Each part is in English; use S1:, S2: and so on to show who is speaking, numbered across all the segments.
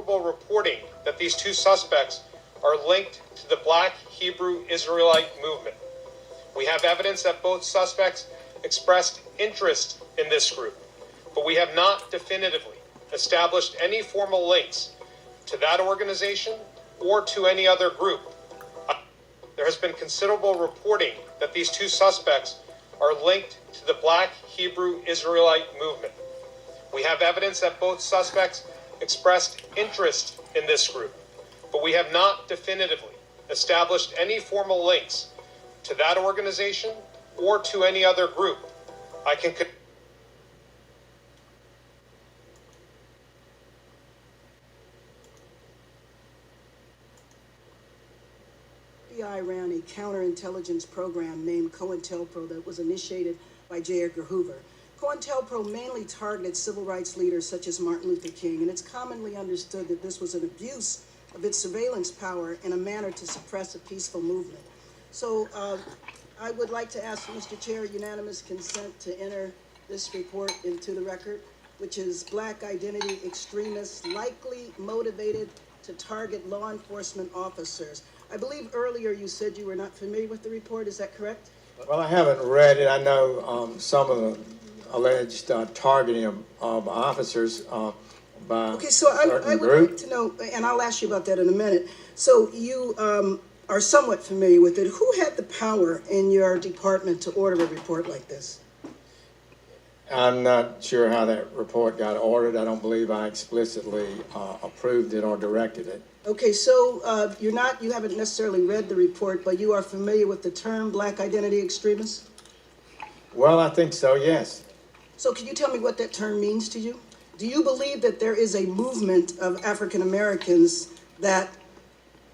S1: reporting that these two suspects are linked to the Black Hebrew Israelite movement. We have evidence that both suspects expressed interest in this group, but we have not definitively established any formal links to that organization or to any other group. There has been considerable reporting that these two suspects are linked to the Black Hebrew Israelite movement. We have evidence that both suspects expressed interest in this group, but we have not definitively established any formal links to that organization or to any other group. I can
S2: FBI ran a counterintelligence program named COINTELPRO that was initiated by J. Edgar Hoover. COINTELPRO mainly targeted civil rights leaders such as Martin Luther King, and it's commonly understood that this was an abuse of its surveillance power in a manner to suppress a peaceful movement. So I would like to ask Mr. Chair unanimous consent to enter this report into the record, which is Black identity extremists likely motivated to target law enforcement officers. I believe earlier you said you were not familiar with the report. Is that correct?
S3: Well, I haven't read it. I know some of the alleged targeting of officers by
S2: okay, so I would like to know, and I'll ask you about that in a minute. So you are somewhat familiar with it. Who had the power in your department to order a report like this?
S3: I'm not sure how that report got ordered. I don't believe I explicitly approved it or directed it.
S2: Okay, so you haven't necessarily read the report, but you are familiar with the term Black identity extremists?
S3: Well, I think so, yes.
S2: So can you tell me what that term means to you? Do you believe that there is a movement of African Americans that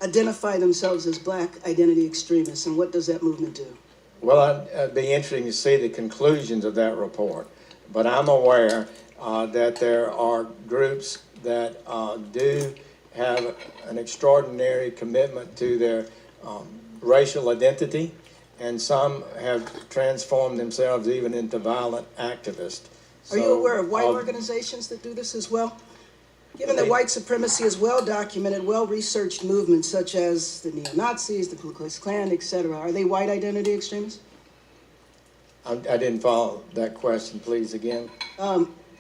S2: identify themselves as Black identity extremists, and what does that movement do?
S3: Well, it'd be interesting to see the conclusions of that report, but I'm aware that there are groups that do have an extraordinary commitment to their racial identity, and some have transformed themselves even into violent activists.
S2: Are you aware of white organizations that do this as well? Given that white supremacy is well-documented, well-researched movements such as the neo-Nazis, the Ku Klux Klan, etc., are they white identity extremists?
S3: I didn't follow that question, please, again.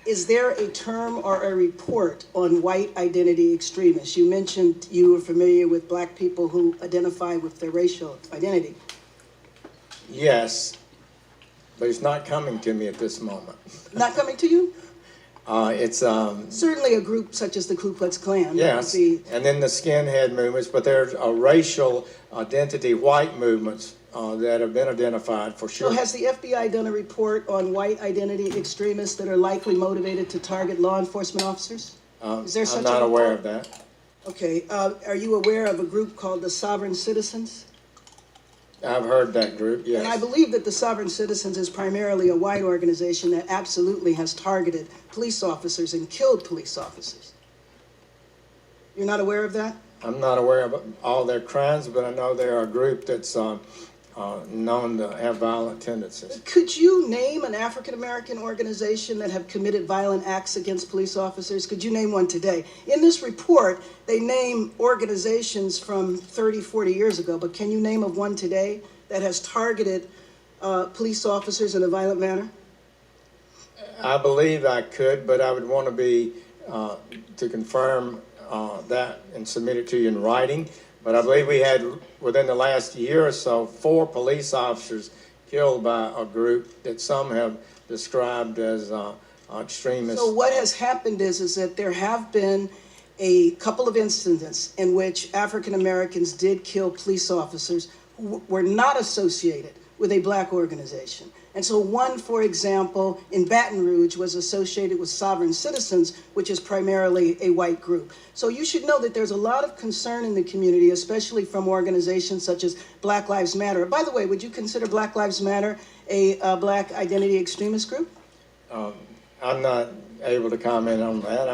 S2: Is there a term or a report on white identity extremists? You mentioned you were familiar with Black people who identify with their racial identity.
S3: Yes, but it's not coming to me at this moment.
S2: Not coming to you?
S3: It's
S2: certainly a group such as the Ku Klux Klan.
S3: Yes, and then the skinhead movements, but there's a racial identity white movements that have been identified for sure.
S2: So has the FBI done a report on white identity extremists that are likely motivated to target law enforcement officers? Is there such
S3: I'm not aware of that.
S2: Okay, are you aware of a group called the Sovereign Citizens?
S3: I've heard that group, yes.
S2: And I believe that the Sovereign Citizens is primarily a white organization that absolutely has targeted police officers and killed police officers. You're not aware of that?
S3: I'm not aware of all their crimes, but I know they're a group that's known to have violent tendencies.
S2: Could you name an African-American organization that have committed violent acts against police officers? Could you name one today? In this report, they name organizations from 30, 40 years ago, but can you name of one today that has targeted police officers in a violent manner?
S3: I believe I could, but I would want to be, to confirm that and submit it to you in writing. But I believe we had, within the last year or so, 4 police officers killed by a group that some have described as extremists.
S2: So what has happened is that there have been a couple of incidents in which African Americans did kill police officers who were not associated with a Black organization. And so one, for example, in Baton Rouge was associated with Sovereign Citizens, which is primarily a white group. So you should know that there's a lot of concern in the community, especially from organizations such as Black Lives Matter. By the way, would you consider Black Lives Matter a Black identity extremist group?
S3: I'm not able to comment on that.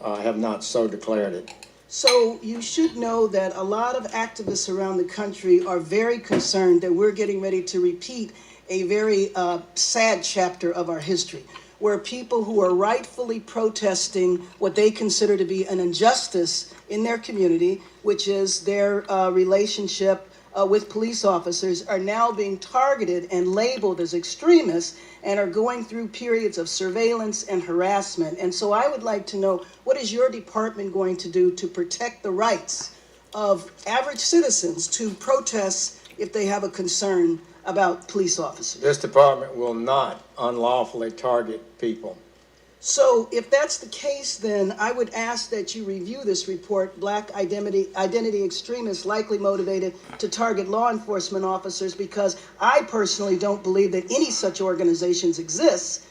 S3: I have not so declared it.
S2: So you should know that a lot of activists around the country are very concerned that we're getting ready to repeat a very sad chapter of our history. where people who are rightfully protesting what they consider to be an injustice in their community, which is their relationship with police officers, are now being targeted and labeled as extremists and are going through periods of surveillance and harassment. And so I would like to know, what is your department going to do to protect the rights of average citizens to protest if they have a concern about police officers?
S3: This department will not unlawfully target people.
S2: So if that's the case, then I would ask that you review this report, Black Identity Extremists Likely Motivated to Target Law Enforcement Officers, because I personally don't believe that any such organizations exist.